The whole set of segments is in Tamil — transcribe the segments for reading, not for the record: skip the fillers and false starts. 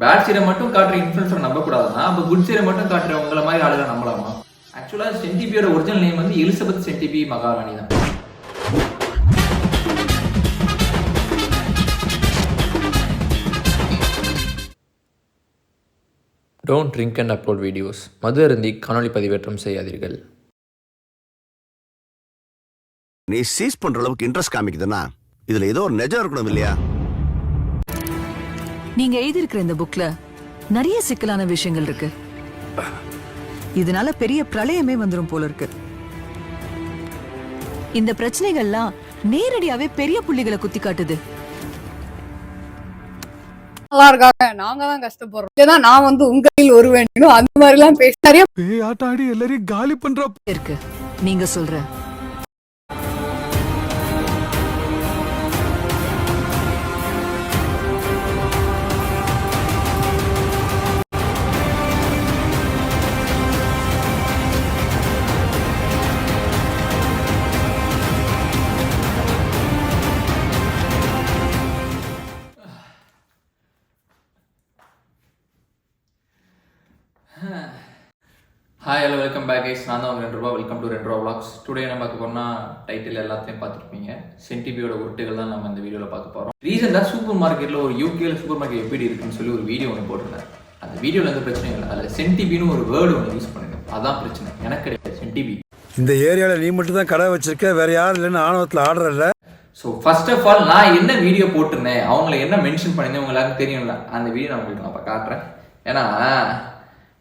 பேட் சைடை மட்டும் காட்டுற இன்ஃப்ளூயன்சரை நம்ப கூடாதுன்னா அப்போ குட் சைடை மட்டும் காட்டுற உங்களை மாதிரி ஆளுகளை நம்பலாமா? ஆக்சுவலாக சென்டிபியோட ஒரிஜினல் நேம் வந்து எலிசபெத் சென்டிபி மகாராணி தான். Don't drink and upload videos. மது அருந்தி காணொலி பதிவேற்றம் செய்யாதீர்கள். நீ சீஸ் பண்ற அளவுக்கு இன்ட்ரெஸ்ட் காமிக்குதுன்னா இதுல ஏதோ ஒரு நிஜம் இருக்கணும் இல்லையா? நீங்க எழுதியிருக்கிற இந்த புக்ல நிறைய சிக்கலான விஷயங்கள் இருக்கு. இதனால பெரிய பிரளயமே வந்துரும் போல இருக்கு. இந்த பிரச்சனைகள்லாம் நேரடியாவே பெரிய புள்ளிகளை குத்தி காட்டுது. நல்லா இருக்காங்க, நாங்க தான் கஷ்டப்படுறோம். ஏன்னா நான் வந்து உங்களில் ஒரு வேணும் அந்த மாதிரி எல்லாம் பேசி நிறைய பேயாட்டாடி எல்லாரையும் காலி பண்ற இருக்கு. நீங்க சொல்ற hi hello welcome back guys. நான் தான் உங்கள் 2 ரூபா. வெல்கம் டு 2 ரூபா vlogs. டுடே நம்ம பார்க்க போனால் டைட்டில் எல்லாத்தையும் பார்த்துருப்பீங்க. சென்டிபியோட உருட்டுகள் தான் நம்ம இந்த வீடியோவில் பார்க்க போகிறோம். ரீசெண்டாக சூப்பர் மார்க்கெட்டில் ஒரு யூகேல சூப்பர் மார்க்கெட் எப்படி இருக்குன்னு சொல்லி ஒரு வீடியோ ஒன்று போட்டிருந்தேன். அந்த வீடியோவில் எந்த பிரச்சனையும் இல்லை. அதில் சென்டிபின்னு ஒரு வேர்டு ஒன்று யூஸ் பண்ணுங்க. அதான் பிரச்சனை. எனக்கு கிடையாது சென்டிபி. இந்த ஏரியாவில் நீ மட்டும் தான் கடை வச்சிருக்க, வேற யாரும் இல்லைன்னு ஆணவத்தில் ஆர்டர் இல்லை. ஸோ ஃபர்ஸ்ட் ஆஃப் ஆல் நான் என்ன வீடியோ போட்டிருந்தேன், அவங்கள என்ன மென்ஷன் பண்ணியிருந்தேன் உங்களுக்கு எல்லாருக்கும் தெரியும்ல. அந்த வீடியோ நான் உங்களுக்கு நான் காட்டுறேன்.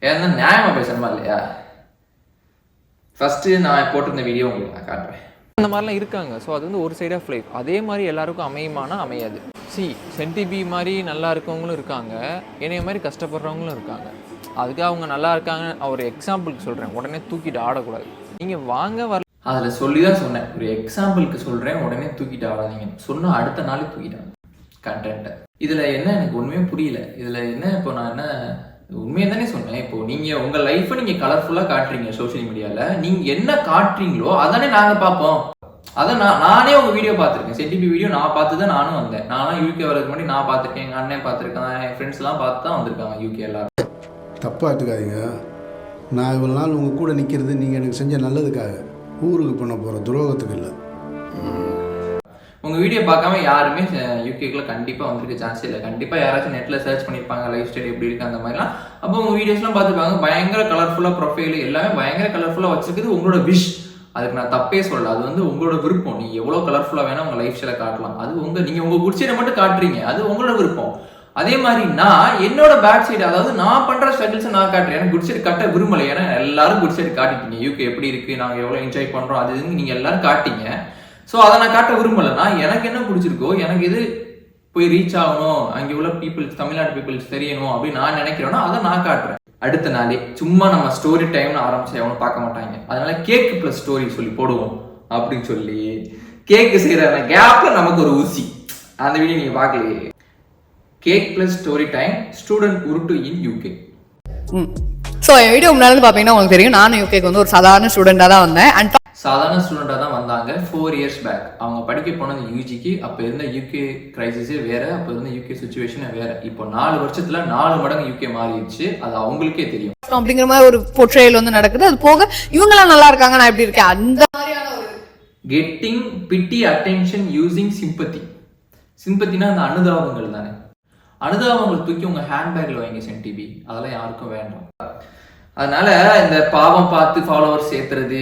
ஏன்னா நியாயமாக பேசணுமா இல்லையா? ஃபஸ்ட்டு நான் போட்டிருந்த வீடியோ உங்களுக்கு நான் காட்டுறேன். அந்த மாதிரிலாம் இருக்காங்க. ஸோ அது வந்து ஒரு சைட் ஆஃப் லைஃப். அதே மாதிரி எல்லாருக்கும் அமையுமானா அமையாது. சென்டிபி மாதிரி நல்லா இருக்கவங்களும் இருக்காங்க, என்னைய மாதிரி கஷ்டப்படுறவங்களும் இருக்காங்க. அதுக்கு அவங்க நல்லா இருக்காங்க ஒரு எக்ஸாம்பிளுக்கு சொல்கிறேன், உடனே தூக்கிட்டு ஆடக்கூடாது. நீங்கள் வாங்க வர அதில் சொல்லி தான் சொன்னேன். ஒரு எக்ஸாம்பிளுக்கு சொல்கிறேன், உடனே தூக்கிட்டு ஆடாதீங்க. சொன்னால் அடுத்த நாளே தூக்கிட்டாங்க கண்டென்ட்டை. இதில் என்ன எனக்கு ஒன்றுமே புரியல. இதில் என்ன இப்போ நான் என்ன உண்மையை தானே சொன்னேன். இப்போ நீங்கள் உங்கள் லைஃப்பை நீங்கள் கலர்ஃபுல்லாக காட்டுறீங்க சோஷியல் மீடியாவில். நீங்கள் என்ன காட்டுறீங்களோ அதானே நாங்கள் பார்ப்போம். அதை நானே உங்கள் வீடியோ பார்த்துருக்கேன். சென்டிபி வீடியோ நான் பார்த்து தான் நானும் வந்தேன். நானும் யூகே வரதுக்கு முன்னாடி நான் பார்த்துருக்கேன், எங்கள் அண்ணன் பார்த்துருக்கேன், என் ஃப்ரெண்ட்ஸ்லாம் பார்த்து தான் வந்திருக்காங்க யூகே எல்லாரும். தப்பாக எடுத்துக்காதீங்க. நான் இவ்வளோ நாள் உங்கள் கூட நிற்கிறது நீங்கள் எனக்கு செஞ்ச நல்லதுக்காக, ஊருக்கு பண்ண போகிற துரோகத்துக்கு இல்லை. உங்கள் வீடியோ பார்க்காம யாருமே யூகேக்குள்ள கண்டிப்பாக வந்திருக்க சான்ஸ் இல்லை. கண்டிப்பாக யாராச்சும் நெட்டில் சர்ச் பண்ணியிருப்பாங்க லைஃப் ஸ்டைல் எப்படி இருக்குது அந்த மாதிரிலாம். அப்போ உங்கள் வீடியோஸ்லாம் பார்த்துருப்பாங்க. பயங்கர கலர்ஃபுல்லாக ப்ரொஃபைல் எல்லாமே பயங்கர கலர்ஃபுல்லாக வச்சுருக்குது உங்களோட விஷ். அதுக்கு நான் தப்பே சொல்லலை. அது வந்து உங்களோட விருப்பம். நீங்கள் எவ்வளோ கலர்ஃபுல்லாக வேணால் உங்கள் லைஃப் ஸ்டைலை காட்டலாம். அது நீங்கள் உங்கள் குட் சைடை மட்டும் காட்டுறீங்க, அது உங்களோட விருப்பம். அதே மாதிரி நான் என்னோட பேட் சைடு, அதாவது நான் பண்ணுற ஸ்ட்ரகிள்ஸை நான் காட்டுறேன். எனக்கு குட் சைடு காட்ட விரும்பலை. ஏன்னா எல்லாரும் குட் சைடு காட்டிட்டீங்க. யூகே எப்படி இருக்குது, நாங்கள் எவ்வளோ என்ஜாய் பண்ணுறோம், அது நீங்கள் எல்லாரும் காட்டிங்க. ஸோ அதை நான் காட்ட விரும்பலைன்னா எனக்கு என்ன பிடிச்சிருக்கோ, எனக்கு இது போய் ரீச் ஆகணும், அங்கே உள்ள பீப்புள்ஸ், தமிழ்நாடு பீப்புள்ஸ் தெரியணும் அப்படின்னு நான் நினைக்கிறேன்னா அதை நான் காட்டுறேன். அடுத்த நாளே சும்மா நம்ம ஸ்டோரி டைம்னு ஆரம்பிச்சு அவனை பார்க்க மாட்டாங்க. அதனால கேக் ப்ளஸ் ஸ்டோரி சொல்லி போடுவோம் அப்படின்னு சொல்லி கேக்கு செய்கிற கேப்ல நமக்கு ஒரு ஊசி. அந்த வீடியோ நீங்கள் பார்க்கலையே. Cake plus story time student உருட்டு இன் யூகே. ஸோ என் வீடியோ முன்னாடி பார்த்தீங்கன்னா உங்களுக்கு தெரியும், நானும் யூகேக்கு வந்து ஒரு சாதாரண ஸ்டூடெண்டாக தான் வந்தேன். அண்ட் சாதாரண ஸ்டூடெண்டாக தான் வந்தாங்க. 4 years பேக் அவங்க படிக்க போனது யூஜிக்கு. அப்போ இருந்த யூகே கிரைசிஸே வேறு, அப்போ இருந்த யூகே சுச்சுவேஷனே வேறு. இப்போ 4 வருஷத்துல 4 மடங்கு யூகே மாறிடுச்சு. அது அவங்களுக்கே தெரியும். அப்படிங்கிற மாதிரி ஒரு போர்ட்ரேயல் வந்து நடக்குது. அது போக இவங்கெல்லாம் நல்லா இருக்காங்க, நான் எப்படி இருக்கேன், அந்த மாதிரியான ஒரு கெட்டிங் பிட்டி அட்டென்ஷன் யூசிங் சிம்பத்தி. சிம்பத்தினா அந்த அனுதாபங்கள் தானே. அனுதாபங்களை தூக்கி உங்க ஹேண்ட்பேக்ல வைங்க சென்டிபி. அதெல்லாம் யாருக்கும் வேண்டாம். அதனால இந்த பாவம் பார்த்து ஃபாலோவர்ஸ் சேர்த்துறது,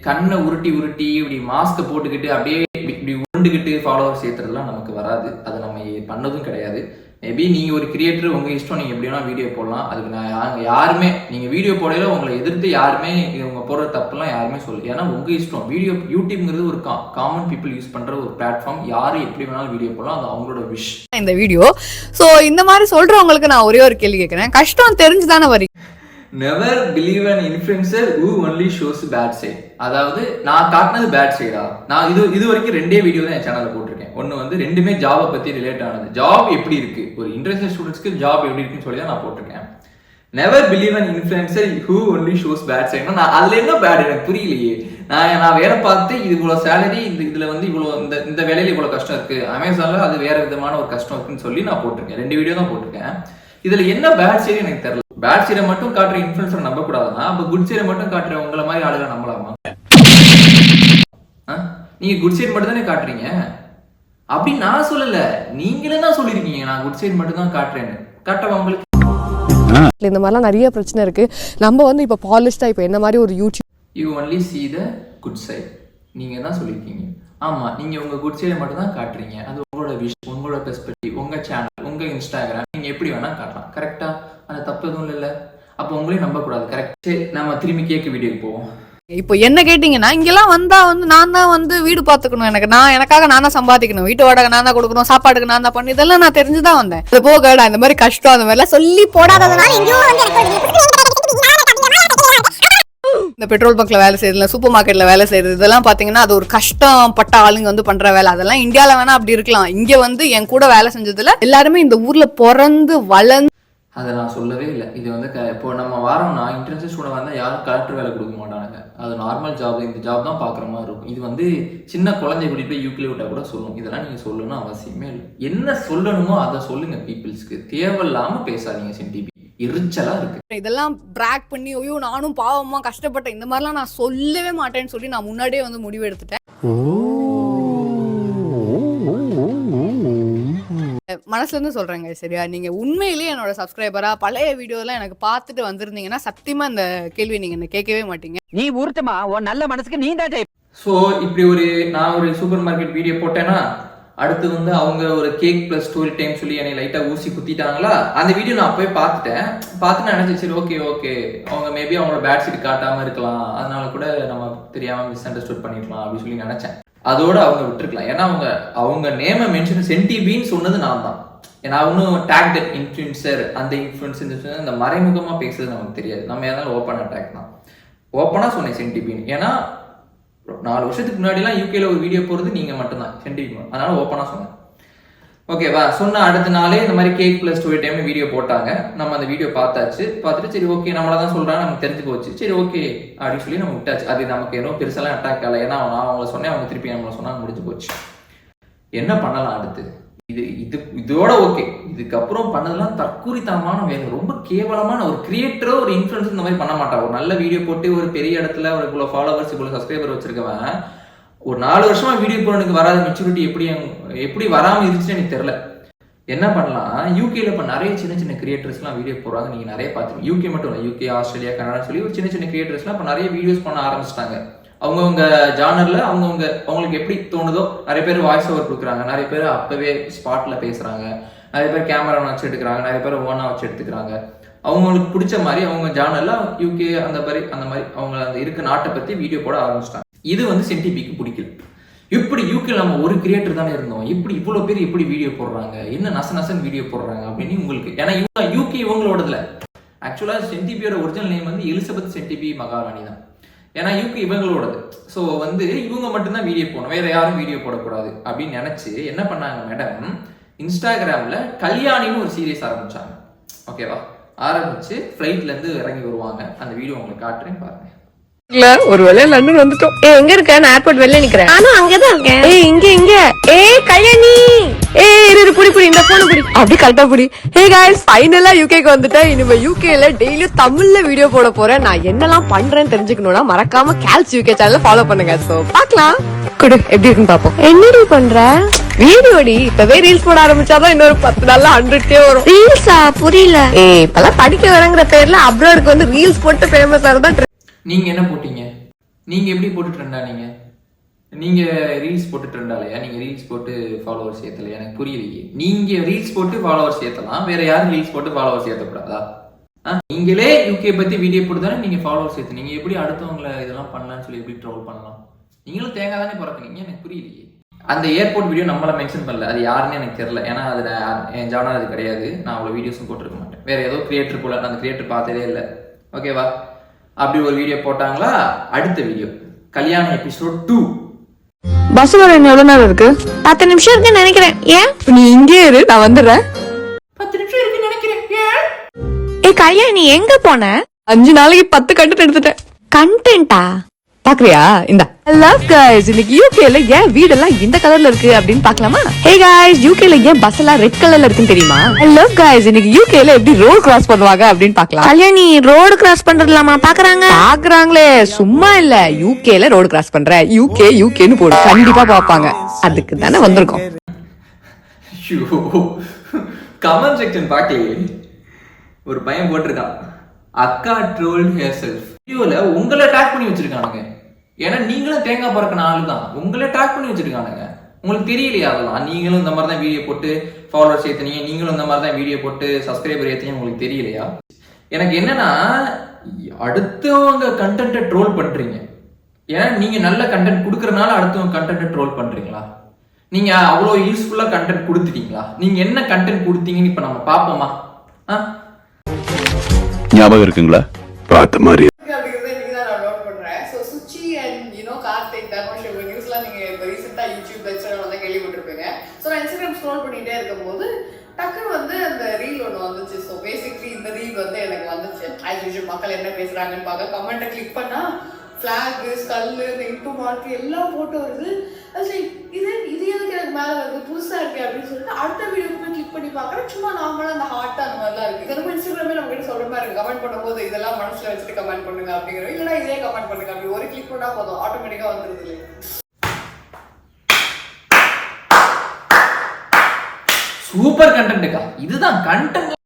கண்ணை உருட்டி உருட்டி இப்படி மாஸ்கை போட்டுக்கிட்டு அப்படியே இப்படி உருண்டுக்கிட்டு ஃபாலோவர்ஸ் சேர்த்துறதுலாம் நமக்கு வராது. அது நம்ம பண்ணதும் கிடையாது. மேபி நீங்கள் ஒரு கிரியேட்டர், உங்கள் இஷ்டம், நீங்கள் எப்படி வேணால் வீடியோ போடலாம். அதுக்கு நான் யாருமே நீங்கள் வீடியோ போடையில உங்களை எதிர்த்து யாருமே இவங்க போடுற தப்புலாம் யாருமே சொல்லு. ஏன்னா உங்கள் இஷ்டம். வீடியோ யூடியூப்ங்கிறது ஒரு காமன் பீப்புள் யூஸ் பண்ணுற ஒரு பிளாட்ஃபார்ம். யாரும் எப்படி வேணாலும் வீடியோ போடலாம். அது அவங்களோட விஷ். இந்த வீடியோ ஸோ இந்த மாதிரி சொல்றவங்களுக்கு நான் ஒரே ஒரு கேள்வி கேட்குறேன். கஷ்டம் தெரிஞ்சு தானே வரீங்க. Never believe an influencer who only shows bad side. அதாவது நான் காட்டினது பேட் சைடா? நான் இது வரைக்கும் 2 வீடியோ தான் என் சேனலில் போட்டிருக்கேன். ஒன்று வந்து 2மே ஜாபை பற்றி ரிலேட் ஆனது. ஜாப் எப்படி இருக்கு, ஒரு இன்டர்நேஷனல் ஸ்டூடெண்ட்ஸ்க்கு ஜாப் எப்படி இருக்குன்னு சொல்லி தான் நான் போட்டிருக்கேன். Never believe an influencer who only shows bad side. நான் அதில் என்ன பேட் எனக்கு புரியலையே. நான் வேலை பார்த்து இது இவ்வளோ சேலரி, இதில் வந்து இவ்வளோ இந்த வேலையில் இவ்வளோ கஷ்டம் இருக்குது, அமேசானில் அது வேறு விதமான ஒரு கஷ்டம் இருக்குன்னு சொல்லி நான் போட்டிருக்கேன். 2 வீடியோ தான் போட்டிருக்கேன். இதுல என்ன பேட் சைடு எனக்கு தெரியல. பேட் சைடை மட்டும் காட்டுற இன்ஃபுளுசரை நம்ப கூடாதுன்னா அப்ப குட் சைடை மட்டும் காட்டுற உங்களை மாதிரி ஆளுகளை நம்பலாமா? நீங்க குட் சைடு மட்டும் தானே காட்டுறீங்க. அப்படி நான் சொல்லல, நீங்களே தான் சொல்லிருக்கீங்க நான் குட் சைடு மட்டும் தான் காட்டுறேன்னு. காட்டவா உங்களுக்கு? இந்த மாதிரிலாம் நிறைய பிரச்சனை இருக்கு. நம்ம வந்து இப்போ பாலிஷ்டா இப்போ என்ன மாதிரி ஒரு YouTube you only see the good side. நீங்க தான் சொல்லியிருக்கீங்க. ஆமா, நீங்க உங்க குட் சைடை மட்டும் தான் காட்டுறீங்க. அது உங்களோட விஷயம், உங்களோட பெர்ஸ்பெக்டிவ், உங்க சேனல், உங்க இன்ஸ்டாகிராம், நீங்க எப்படி வேணா காட்டலாம். கரெக்டா? அது தப்பு எதுவும் இல்லை. அப்போ உங்களையும் நம்ப கூடாது. கரெக்ட். சரி, நம்ம திரும்பி கேட்க வீடியோக்கு போவோம். இப்போ என்ன கேட்டீங்கன்னா, இங்கெல்லாம் வந்தா வந்து நான் தான் வந்து வீடு பாத்துக்கணும், எனக்காக நான் தான் சம்பாதிக்கணும், வீட்டு வாடகை நான் தான் கொடுக்கணும், சாப்பாடுக்கு நான் தான் பண்ணி, இதெல்லாம் நான் தெரிஞ்சுதான் வந்தேன். அது போக நான் இந்த மாதிரி கஷ்டம் அந்த மாதிரிலாம் சொல்லி போடாததுனால இந்த பெட்ரோல் பங்க்ல வேலை செய்யறது, சூப்பர் மார்க்கெட்ல வேலை செய்யறது, இதெல்லாம் பாத்தீங்கன்னா அது ஒரு கஷ்டப்பட்ட ஆளுங்க வந்து பண்ற வேலை. அதெல்லாம் இந்தியால வேணா அப்படி இருக்கலாம். இங்க வந்து என் கூட வேலை செஞ்சதுல எல்லாருமே இந்த ஊர்ல பிறந்து வளர்ந்து அதை நான் சொல்லவே இல்லை. இது வந்து இப்போ நம்ம வாரோம்னா இன்டர்ன்ஷிப் ஸ்டூடெண்ட் வந்தால் யாரும் கலெக்டர் வேலை கொடுக்க மாட்டாங்க. அது நார்மல் ஜாப், இந்த ஜாப் தான் பார்க்குற மாதிரி இருக்கும். இது வந்து சின்ன குழந்தை கூட்டிட்டு போய் யூகே விட்டா கூட சொல்லணும். இதெல்லாம் நீங்கள் சொல்லணும்னு அவசியமே இல்லை. என்ன சொல்லணுமோ அதை சொல்லுங்க பீப்புள்ஸ்க்கு. தேவையில்லாமல் பேசாதீங்க. சென்டிபி எரிச்சலா இருக்கு. இதெல்லாம் பிராக் பண்ணி ஐயோ நானும் பாவமா கஷ்டப்பட்டேன் இந்த மாதிரிலாம் நான் சொல்லவே மாட்டேன்னு சொல்லி நான் முன்னாடியே வந்து முடிவு எடுத்துட்டேன். மனசுல இருந்து சொல்றேங்க. சரியா? நீங்க உண்மையிலேயே என்னோட சப்ஸ்கிரைபரா பழைய வீடியோலாம் எனக்கு பார்த்துட்டு வந்திருந்தீங்கன்னா சத்தியமா இந்த கேள்வி நீங்க என்ன கேட்கவே மாட்டீங்க. நீ ஊர்த்தமா உன் நல்ல மனசுக்கு நீ தான். ஸோ இப்படி நான் ஒரு சூப்பர் மார்க்கெட் வீடியோ போட்டேன்னா அடுத்து வந்து அவங்க ஒரு கேக் பிளஸ் ஸ்டோரி டைம் சொல்லி என்னை லைட்டா ஊசி குத்திட்டாங்களா. அந்த வீடியோ நான் போய் பார்த்துட்டு நினைச்சேன் சரி ஓகே அவங்க மேபி அவங்களோட பேட் சைடு காட்டாம இருக்கலாம், அதனால கூட நம்ம தெரியாம மிஸ் அண்டர்ஸ்டுட் பண்ணிருக்கலாம் அப்படின்னு சொல்லி நினைச்சேன். அதோட அவங்க விட்டுருக்கலாம். ஏன்னா அவங்க நேமை மென்ஷன் சென்டிபின்னு சொன்னது நான் தான். ஏன்னா ஒன்றும் டேக் தட் இன்ஃப்ளூன்சர், அந்த இன்ஃப்ளூன்சர் அந்த மறைமுகமா பேசுறது நமக்கு தெரியாது. நம்ம ஏதாவது ஓப்பன் அட்டாக் தான். ஓப்பனா சொன்னேன் சென்டிபின்னு. ஏன்னா 4 வருஷத்துக்கு முன்னாடிலாம் யூகேல ஒரு வீடியோ போறது நீங்க மட்டும்தான் சென்டிபி, அதனால ஓப்பனா சொன்னேன். ஓகேவா? சொன்ன அடுத்த நாளே இந்த மாதிரி cake plus story time video போட்டாங்க. நம்ம அந்த வீடியோ பார்த்துட்டு சரி ஓகே நம்மளதான் சொல்றாங்க, நமக்கு தெரிஞ்சு போச்சு, சரி ஓகே அப்படின்னு சொல்லி நம்ம விட்டாச்சு. அது நமக்கு ஏதோ பெருசெல்லாம் அட்டாக் ஆகல. ஏன்னா நான் அவங்கள சொன்னேன், அவங்க திருப்பி நம்மளை சொன்னாங்க, முடிஞ்சு போச்சு. என்ன பண்ணலாம் அடுத்து? இதோட ஓகே. இதுக்கப்புறம் பண்ணதெல்லாம் தற்குறித்தனமான வேலை, ரொம்ப கேவலமான. ஒரு கிரியேட்டரோ ஒரு இன்ஃப்ளூயன்சர் இந்த மாதிரி பண்ண மாட்டான். ஒரு நல்ல வீடியோ போட்டு ஒரு பெரிய இடத்துல ஒரு இவ்வளோ ஃபாலோவர்ஸ் இவ்வளோ சப்ஸ்கிரைபர் வச்சிருக்கவன் ஒரு 4 வருஷமா வீடியோ போறதுக்கு வராத மெச்சூரிட்டி எப்படி வராமல் இருந்துச்சுன்னு எனக்கு தெரியல. என்ன பண்ணலாம்? யூகேல இப்போ நிறைய சின்ன கிரியேட்டர்ஸ்லாம் வீடியோ போடுறாங்க. நீங்க நிறைய பார்த்துருக்கீங்க. யூகே மட்டும் இல்லை, யூகே, ஆஸ்திரேலியா, கனடா சொல்லி ஒரு சின்ன கிரியேட்டர்ஸ்லாம் இப்போ நிறைய வீடியோஸ் பண்ண ஆரம்பிச்சிட்டாங்க. அவங்கவுங்க ஜானர்ல அவங்களுக்கு எப்படி தோணுதோ நிறைய பேர் வாய்ஸ் ஓவர் கொடுக்குறாங்க, நிறைய பேர் அப்பவே ஸ்பாட்ல பேசுறாங்க, நிறைய பேர் கேமரா வச்சு எடுக்கிறாங்க, நிறைய பேர் ஓனா வச்சு எடுத்துக்கிறாங்க. அவங்களுக்கு பிடிச்ச மாதிரி அவங்க ஜானர்ல யூகே அந்த மாதிரி அவங்க அந்த இருக்க நாட்டை பத்தி வீடியோ போட ஆரம்பிச்சிட்டாங்க. இது வந்து சென்டிபிக்கு பிடிக்கல. இப்படி யூகே நம்ம ஒரு கிரியேட்டர் தானே இருந்தோம், இப்படி இவ்வளவு பேர் எப்படி வீடியோ போடுறாங்க, என்ன நசன் வீடியோ போடுறாங்க அப்படின்னு உங்களுக்கு. ஏன்னா யூகே இவங்களோடதுல ஆக்சுவலா சென்டிபியோட ஒரிஜினல் நேம் வந்து எலிசபெத் சென்டிபி மகாராணி தான். ஏன்னா யூகே இவங்களோடது. ஸோ வந்து இவங்க மட்டும்தான் வீடியோ போடணும், வேற யாரும் வீடியோ போடக்கூடாது அப்படின்னு நினைச்சு என்ன பண்ணாங்க மேடம், இன்ஸ்டாகிராம்ல கல்யாணின்னு ஒரு சீரியஸ் ஆரம்பிச்சாங்க. ஓகேவா? ஆரம்பிச்சு ஃபிளைட்ல இருந்து இறங்கி வருவாங்க. அந்த வீடியோ உங்களுக்கு காட்டுறேன் பாருங்க. ஒரு வேளை லண்டன் வந்துட்டோம். எங்க இருக்க? நான் ஏர்போர்ட் வெளில நிக்கிறேன். நானும் அங்கதான் இருக்கேன். இங்க கல்யாணி புடி இந்த போன் புடி அப்படி கரெக்டா புடி. ஹே गाइस, ஃபைனலா யூகேக்கு வந்துட்டேன். இனிமே யூகேல டெய்லியும் தமிழ்ல வீடியோ போட போறேன். நான் என்னெல்லாம் பண்றேன்னு தெரிஞ்சுக்கணும்னா மறக்காம கேல்ஸ் யூகே சேனலை ஃபாலோ பண்ணுங்க. சோ பார்க்கலாம். குடு எப்படி இருக்குன்னு பாப்போம். என்னடி பண்ற? வீடியோடி இப்பவே ரீல்ஸ் போட ஆரம்பிச்சாதான் இன்னொரு 10 நாள்ல 100K வரும். ரீல்ஸா? புரியல. இப்பெல்லாம் படிக்க வரங்கிற பேர்ல அப்ராடுக்கு வந்து ரீல்ஸ் போட்டு ஃபேமஸ் ஆறதா. நீங்க என்ன போட்டீங்க? நீங்க எப்படி போட்டு ட்ரெண்டா? நீங்க ரீல்ஸ் போட்டு ட்ரெண்டாலையா? நீங்க ரீல்ஸ் போட்டு ஃபாலோவர்ஸ் ஏத்தலையா? எனக்கு புரியலையே. நீங்க ரீல்ஸ் போட்டு ஃபாலோவர்ஸ் ஏத்தலாம், வேற யாரும் ரீல்ஸ் போட்டு ஃபாலோவர்ஸ் ஏத்தக்கூடாதா? நீங்களே யூகே பத்தி வீடியோ போட்டு தானே நீங்க ஃபாலோவர்ஸ் ஏத்து. நீங்க எப்படி அடுத்தவங்களை இதெல்லாம் பண்ணலாம்னு சொல்லி எப்படி ட்ரோல் பண்ணலாம்? நீங்களும் தேங்காய் தானே பிறக்குறீங்க. எனக்கு புரியலையே. அந்த ஏர்போர்ட் வீடியோ நம்மள மென்ஷன் பண்ணல, அது யாருன்னு எனக்கு தெரியல. ஏன்னா அது என் ஜானர் அது கிடையாது. நான் அவ்வளோ வீடியோஸும் போட்டிருக்க மாட்டேன். வேற ஏதோ கிரியேட்டர் போல, நான் அந்த கிரியேட்டர் பார்த்ததே இல்லை. ஓகேவா? அப்படி ஒரு வீடியோ போட்டாங்களா. அடுத்த வீடியோ கல்யாணம் எபிசோட் 2. பஸ் வர எவ்வளவு நேரம் இருக்கு? 10 நிமிஷம் இருக்குன்னு நினைக்கிறேன். ஏன்? நீ இங்கே இரு, நான் வந்துடுறேன். 10 நிமிஷம் இருக்குன்னு நினைக்கிறேன். கல்யாணி எங்க போன? 5 நாளைக்கு 10 கண்டென்ட் எடுத்துட்டேன். கண்டென்ட்டா? பாக்குறியா? இந்த I love guys இன்னைக்கு யூகேல ஏன் வீடெல்லாம் இந்த கலர்ல இருக்கு அப்படின்னு பார்க்கலாமா? Hey guys யூகேல ஏன் பஸ் எல்லாம் ரெட் கலர்ல இருக்குன்னு தெரியுமா? I love guys இன்னைக்கு யூகேல எப்படி ரோட் கிராஸ் பண்ணுவாங்க அப்படின்னு பார்க்கலாம். கல்யாணி ரோடு கிராஸ் பண்றதுலாமா பாக்குறாங்களே, சும்மா இல்ல, யூகேல ரோடு கிராஸ் பண்ற யூகேன்னு போடு, கண்டிப்பா பாப்பாங்க. அதுக்கு தானே வந்திருக்கோம். கமெண்ட் செக்ஷன் பார்க்கலையே, ஒரு பையன் போட்டிருக்கான், அக்கா ட்ரோல் ஹேர்செல்ஃப். வீடியோல உங்களை டேக் பண்ணி வச்சிருக்கானுங்க. ஏன்னா நீங்களும் தேங்காய் பறக்கின ஆளு தான், உங்களை டேக் பண்ணி வச்சிருக்கானுங்க. உங்களுக்கு தெரியலையா அதெல்லாம்? நீங்களும் இந்த மாதிரி தான் வீடியோ போட்டு ஃபாலோவர்ஸ் ஏற்றுனீங்க, நீங்களும் இந்த மாதிரி தான் வீடியோ போட்டு சப்ஸ்கிரைபர் ஏற்றுனீங்க, உங்களுக்கு தெரியலையா? எனக்கு என்னன்னா, அடுத்தவங்க கண்டென்ட்டை ட்ரோல் பண்றீங்க. ஏன்னா நீங்க நல்ல கண்டென்ட் கொடுக்கறதுனால அடுத்தவங்க கண்டென்ட்டை ட்ரோல் பண்றீங்களா? நீங்க அவ்வளோ யூஸ்ஃபுல்லா கண்டென்ட் கொடுத்துட்டீங்களா? நீங்க என்ன கண்டென்ட் கொடுத்தீங்கன்னு இப்ப நம்ம பார்ப்போமா? ஞாபகம் இருக்குங்களா? பார்த்த மாதிரி மக்கள் என்ன பேசுறாங்கன்னு பார்க்க கமெண்ட்டை கிளிக் பண்ணா ஃபிளாக், ஸ்கல்லு, இன்டு மார்க் எல்லாம் போட்டு வருது. இது எதுக்கு எனக்கு மேலே வருது, புதுசா இருக்கு அப்படின்னு சொல்லிட்டு அடுத்த வீடியோக்கு போய் கிளிக் பண்ணி பார்க்குறேன். சும்மா நார்மலாக அந்த ஹார்ட் அந்த மாதிரிலாம் இருக்கு. இது ரொம்ப இன்ஸ்டாகிராமே நம்ம கிட்ட சொல்ற மாதிரி இருக்கு. கமெண்ட் பண்ணும்போது இதெல்லாம் மனசுல வச்சுட்டு கமெண்ட் பண்ணுங்க அப்படிங்கிறோம், இல்லைன்னா இதே கமெண்ட் பண்ணுங்க அப்படி ஒரு கிளிக் பண்ணா போதும், ஆட்டோமேட்டிக்கா வந்துருது இல்லை. சூப்பர் கண்டென்ட்டுக்கா, இதுதான் கண்டென்ட்.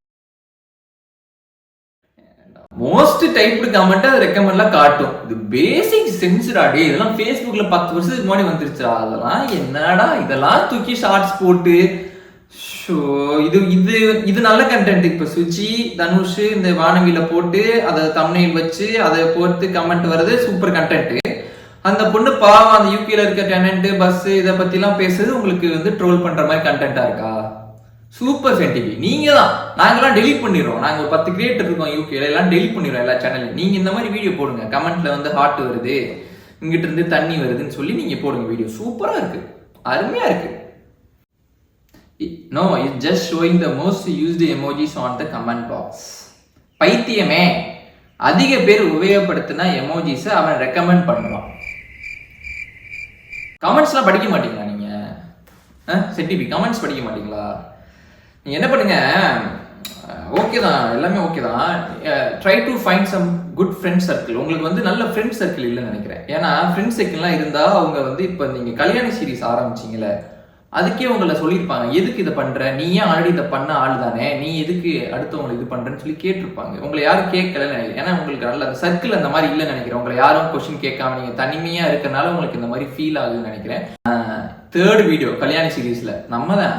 மோஸ்ட் டைப்டு கமெண்ட் அது ரெக்கமெண்ட்லாம் காட்டும். இது பேசிக் சென்ஸ்டா டே, இதெல்லாம் ஃபேஸ்புக்ல 10 வருஷத்துக்கு முன்னாடி வந்துருச்சா? அதெல்லாம் என்னடா இதெல்லாம் தூக்கி ஷார்ட்ஸ் போட்டு ஷோ, இது இது இது நல்ல கண்டென்ட். இப்ப சுச்சி, தனுஷ் இந்த வானவில போட்டு அதை தம்ப்நெயில் வச்சு அதை போட்டு கமெண்ட் வருது, சூப்பர் கண்டென்ட். அந்த பொண்ணு பாவம் அந்த யூகேல இருக்க டெனன்ட் பஸ் இதை பத்தி எல்லாம் பேசுறது உங்களுக்கு வந்து ட்ரோல் பண்ற மாதிரி கண்டென்ட்டா இருக்கா? சூப்பர் சென்டிவி, நீங்க தான். நாங்கெல்லாம் டெலிட் பண்ணிடுறோம். நாங்க ஒரு 10 கிரியேட்டர் இருக்கோம் யூகேல, எல்லாம் டெலிட் பண்ணிடுறோம் எல்லா சேனல்லையும். நீங்க இந்த மாதிரி வீடியோ போடுங்க, கமெண்ட்ல வந்து ஹார்ட் வருது, இங்கிட்ட இருந்து தண்ணி வருதுன்னு சொல்லி நீங்க போடுங்க வீடியோ. சூப்பரா இருக்கு, அருமையா இருக்கு. No, it's just showing the most used emojis on the comment box. பைத்தியமே, அதிக பேர் உபயோகப்படுத்தின எமோஜிஸை அவன் ரெக்கமெண்ட் பண்ணுவான். கமெண்ட்ஸ்லாம் படிக்க மாட்டீங்களா நீங்க? செட்டிபி கமெண்ட்ஸ் படிக்க மாட்டீங்களா? நீங்க என்ன பண்ணுங்க, ஓகே தான், எல்லாமே ஓகே தான். Try to find some good friend circle. உங்களுக்கு வந்து நல்ல ஃப்ரெண்ட் சர்க்கிள் இல்லைன்னு நினைக்கிறேன். ஏன்னா ஃப்ரெண்ட் சர்க்கிள்லாம் இருந்தா அவங்க வந்து இப்போ நீங்க கல்யாண சீரிஸ் ஆரம்பிச்சிங்களே, அதுக்கே உங்களை சொல்லியிருப்பாங்க, எதுக்கு இதை பண்ற, நீ ஏன் ஆல்ரெடி இதை பண்ண ஆள் தானே, நீ எதுக்கு அடுத்தவங்களை இது பண்றேன்னு சொல்லி கேட்டிருப்பாங்க. உங்களை யாரும் கேட்கலன்னு நினைக்கிறேன். ஏன்னா உங்களுக்கு நல்ல அந்த சர்க்கிள் அந்த மாதிரி இல்லைன்னு நினைக்கிறேன். உங்களை யாரும் கொஸ்டின் கேட்காம நீங்க தனிமையா இருக்கனால உங்களுக்கு இந்த மாதிரி ஃபீல் ஆகுதுன்னு நினைக்கிறேன். 3rd வீடியோ கல்யாணி சீரீஸ்ல நம்ம தான்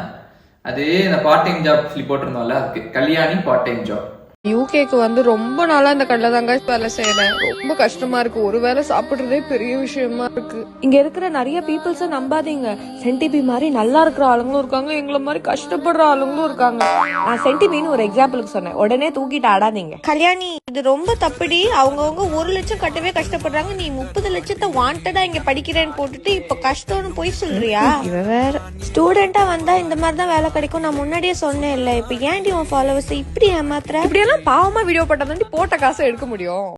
அது இந்த பார்ட் டைம் ஜாப் சொல்லி போட்டிருந்தோம்ல, அதுக்கு கல்யாணி பார்ட் டைம் ஜாப். யூகேக்கு வந்து ரொம்ப நாளா இந்த கடையில தாங்க வேலை செய்யறேன். ரொம்ப கஷ்டமா இருக்கு, ஒரு வேளை சாப்பிடுறதே பெரிய விஷயமா இருக்கு. இங்க இருக்கிற நிறைய பீப்புள்ஸ நம்பாதீங்க. சென்டிபி மாதிரி நல்லா இருக்கிற ஆளுங்களும் இருக்காங்க, எங்களை மாதிரி கஷ்டப்படுற ஆளுங்களும் இருக்காங்க. நான் சென்டிபின்னு ஒரு எக்ஸாம்பிளுக்கு சொன்னேன், உடனே தூக்கிட்டு ஆடாதீங்க. கல்யாணி இது ரொம்ப தப்புடி. அவங்கவுங்க 1 லட்சம் கட்டவே கஷ்டப்படுறாங்க, நீ 30 லட்சத்தை வாண்டடா இங்க படிக்கிறேன்னு போட்டுட்டு இப்ப கஷ்டம்னு போய் சொல்றியா? இவ வேற ஸ்டூடெண்டா வந்தா இந்த மாதிரி தான் வேலை கிடைக்கும், நான் முன்னாடியே சொன்னேன் இல்ல. இப்ப ஏன்டி உன் ஃபாலோவர்ஸ் இப்படி ஏமாத்துற? இப்படி பாவமா வீடியோ போட்டதாண்டி போட்ட காசை எடுக்க முடியும்.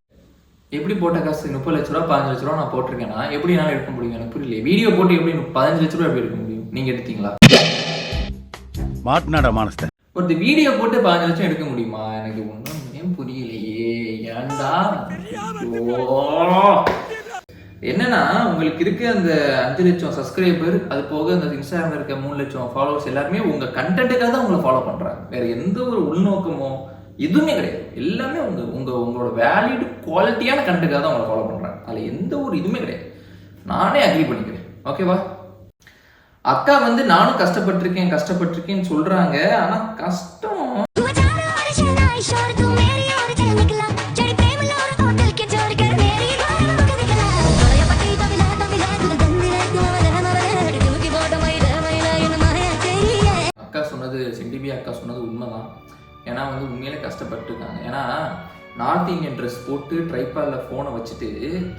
எப்படி போட்ட காசு? 30 லட்ச ரூபா 15 லட்ச ரூபா நான் போட்டிருக்கேன்னா எப்படி என்னால எடுக்க முடியும்? எனக்கு புரியல. வீடியோ போட்டு எப்படி 15 லட்ச ரூபா எப்படி எடுக்க முடியும்? நீங்க எடுத்தீங்களா? மாட்னாடா மானஸ்த. ஒரு வீடியோ போட்டு 15 லட்சம் எடுக்க முடியுமா? எனக்கு ஒன்றும் புரியலையே. ஏன்டா என்னன்னா, உங்களுக்கு இருக்க அந்த 5 லட்சம் சப்ஸ்கிரைபர், அது போக அந்த இன்ஸ்டாகிராம்ல இருக்க 3 லட்சம் ஃபாலோவர்ஸ் எல்லாருமே உங்க கண்டென்ட்டுக்காக தான் உங்களை ஃபாலோ பண்றாங்க. வேற எந்த ஒரு உள்நோக்கமோ எதுவுமே கிடையாது. எல்லாமே உங்களோட வேலிடு குவாலிட்டியான கண்டென்ட்டுக்காக தான் உங்களை ஃபாலோ பண்றாங்க. அதுல எந்த ஒரு இதுவுமே கிடையாது. நானே அக்ரி பண்ணிக்கிறேன். ஓகேவா? அக்கா வந்து நானும் கஷ்டப்பட்டிருக்கேன்னு சொல்றாங்க. ஆனா கஷ்டம் சென்டிபி அக்கா சொன்னது உண்மைதான். ஏன்னா வந்து உண்மையிலே கஷ்டப்பட்டுருக்காங்க. ஏன்னா நார்த் இந்தியன் ட்ரெஸ் போட்டு ட்ரைபாடில் ஃபோனை வச்சுட்டு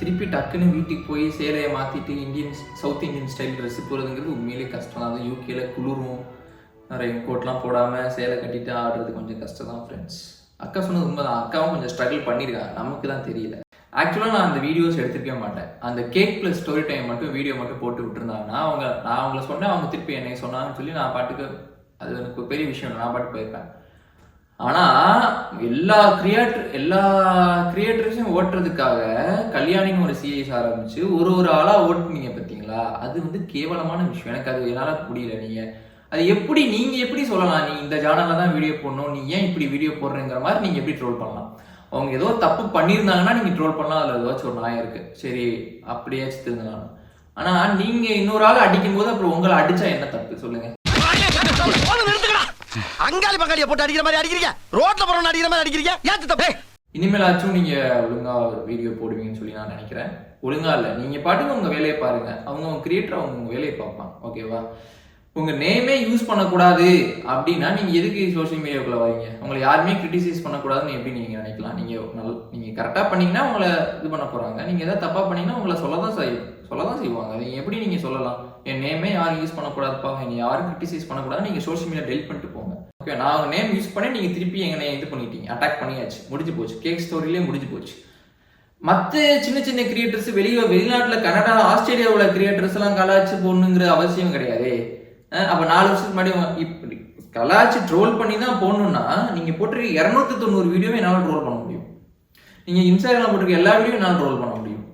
திருப்பி டக்குன்னு வீட்டுக்கு போய் சேலையை மாற்றிட்டு சவுத் இந்தியன் ஸ்டைல் ட்ரெஸ் போகிறதுங்கிறது உண்மையிலே கஷ்டம் தான். அது யூகேல குளிரும், ரெயின் கோட்லாம் போடாமல் சேலை கட்டிட்டு ஆடுறது கொஞ்சம் கஷ்டம் தான் ஃப்ரெண்ட்ஸ். அக்கா சொன்னது உண்மைதான். அக்காவும் கொஞ்சம் ஸ்ட்ரகிள் பண்ணியிருக்காங்க, நமக்கு தான் தெரியல. ஆக்சுவலாக நான் அந்த வீடியோஸ் எடுத்துக்கவே மாட்டேன். அந்த கேக் ப்ளஸ் ஸ்டோரி டைம் மட்டும் வீடியோ மட்டும் போட்டு விட்டுருந்தாங்கன்னா நான் அவங்கள சொன்னேன், அவங்க திருப்பி என்னை சொன்னாங்கன்னு சொல்லி நான் பாட்டுக்கு, அது எனக்கு பெரிய விஷயம் இல்லை, நான் பாட்டு போயிருப்பேன். ஆனால் எல்லா கிரியேட்டர்ஸையும் ஓட்டுறதுக்காக கல்யாணின்னு ஒரு சீரியஸ் ஆரம்பிச்சு ஒரு ஆளாக ஓட்டுனீங்க பார்த்தீங்களா, அது வந்து கேவலமான விஷயம். எனக்கு அது என்னால் முடியல. நீங்கள் எப்படி சொல்லலாம், நீ இந்த சேனலில் தான் வீடியோ போடணும், நீ ஏன் இப்படி வீடியோ போடுறேங்கிற மாதிரி நீங்கள் எப்படி ட்ரோல் பண்ணலாம்? அவங்க ஏதோ தப்பு பண்ணியிருந்தாங்கன்னா நீங்கள் ட்ரோல் பண்ணலாம், அதில் ஏதாச்சும் ஒரு நியாயம் இருக்குது, சரி அப்படியாச்சும் திருந்தலாம். ஆனால் நீங்கள் இன்னொரு ஆள் அடிக்கும் போது அப்புறம் உங்களை அடித்தா என்ன தப்பு சொல்லுங்கள்? அங்காளி பங்காளியை போட்டு அடிக்கிற மாதிரி அடிக்கிறீங்க, ரோட்ல போறவன அடிக்கிற மாதிரி அடிக்கிறீங்க, ஏத்து தப்பே. இனிமேலாச்சும் நீங்கள் ஒழுங்காக வீடியோ போடுவீங்கன்னு சொல்லி நான் நினைக்கிறேன். ஒழுங்கா இல்லை, நீங்கள் பாட்டுக்கு உங்கள் வேலையை பாருங்கள், அவங்க கிரியேட்டர் அவங்க வேலையை பார்ப்பாங்க. ஓகேவா? உங்கள் நேமே யூஸ் பண்ணக்கூடாது அப்படின்னா நீங்கள் எதுக்கு சோஷியல் மீடியாவுக்குள்ளே வரீங்க? உங்களை யாருமே கிரிட்டிசைஸ் பண்ணக்கூடாதுன்னு எப்படி நீங்கள் நினைக்கலாம்? நீங்கள் கரெக்டாக பண்ணிங்கன்னா உங்களை இது பண்ண போகிறாங்க, நீங்கள் எதாவது தப்பாக பண்ணிங்கன்னா உங்களை சொல்ல தான் செய்வாங்க. அதை எப்படி நீங்கள் சொல்லலாம், என் நேமே யாரும் யூஸ் பண்ணக்கூடாதுப்பா, என்னை யாரும் கிரிட்டிசைஸ் பண்ணக்கூடாது, நீங்கள் சோஷியல் மீடியா டெலிட் பண்ணிட்டு போங்க. ஓகே, நான் உங்கள் நேம் யூஸ் பண்ணி நீங்கள் திருப்பி எங்களை இது பண்ணிட்டீங்க, அட்டாக் பண்ணியாச்சு, முடிஞ்சு போச்சு. கேக் ஸ்டோரியிலே முடிஞ்சு போச்சு. மற்ற சின்ன கிரியேட்டர்ஸ் வெளிநாட்டில் கனடா ஆஸ்திரேலியாவில் கிரியேட்டர்ஸ் எல்லாம் கலாய்ச்சி போடணுங்கிற அவசியம் கிடையாது. அப்போ 4 வருஷத்துக்கு முன்னாடி இப்படி கலாய்ச்சி ட்ரோல் பண்ணி தான் போடணுன்னா நீங்கள் போட்டிருக்க 290 வீடியோவே என்னால் ட்ரோல் பண்ண முடியும். நீங்கள் இன்ஸ்டாகிராமில் போட்டிருக்க எல்லா வீடியோ என்னால் ட்ரோல் பண்ண முடியும்.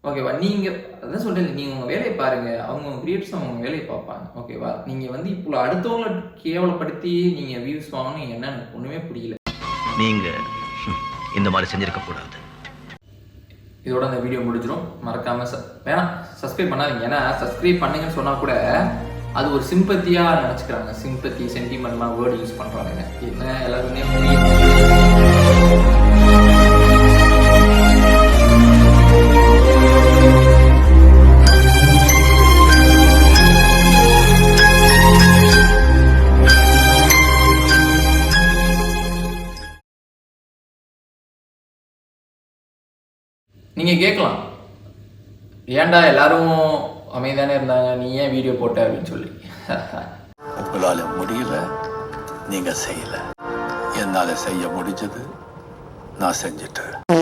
ஓகேவா? நீங்கள் அதான் சொல்கிறேன், நீங்கள் உங்கள் வேலையை பாருங்கள், அவங்க கிரியேட்டர்ஸ் அவங்க வேலையை பார்ப்பாங்க. ஓகேவா? நீங்கள் வந்து இப்போ அடுத்தவங்களை கேவலப்படுத்தி நீங்கள் வியூஸ் வாங்கணும் என்னன்னு ஒன்றுமே புரியல. நீங்கள் இந்த மாதிரி செஞ்சிருக்க கூடாது. இதோட அந்த வீடியோ முடிஞ்சிடும். மறக்காமல் வேணாம் சப்ஸ்கிரைப் பண்ணாதீங்க. ஏன்னா சப்ஸ்கிரைப் பண்ணுங்கன்னு சொன்னால் கூட அது ஒரு சிம்பத்தியாக நினச்சிக்கிறாங்க. சிம்பத்தி சென்டிமெண்ட்லாம் வேர்டு யூஸ் பண்ணுறாங்க. என்ன எல்லாருமே நீங்கள் கேட்கலாம், ஏன்டா எல்லாரும் அமைதியானே இருந்தாங்க, நீ ஏன் வீடியோ போட்ட அப்படின்னு சொல்லி. உங்களால முடியல, நீங்க செய்யல. என்னால செய்ய முடிஞ்சது நான் செஞ்சுட்டேன்.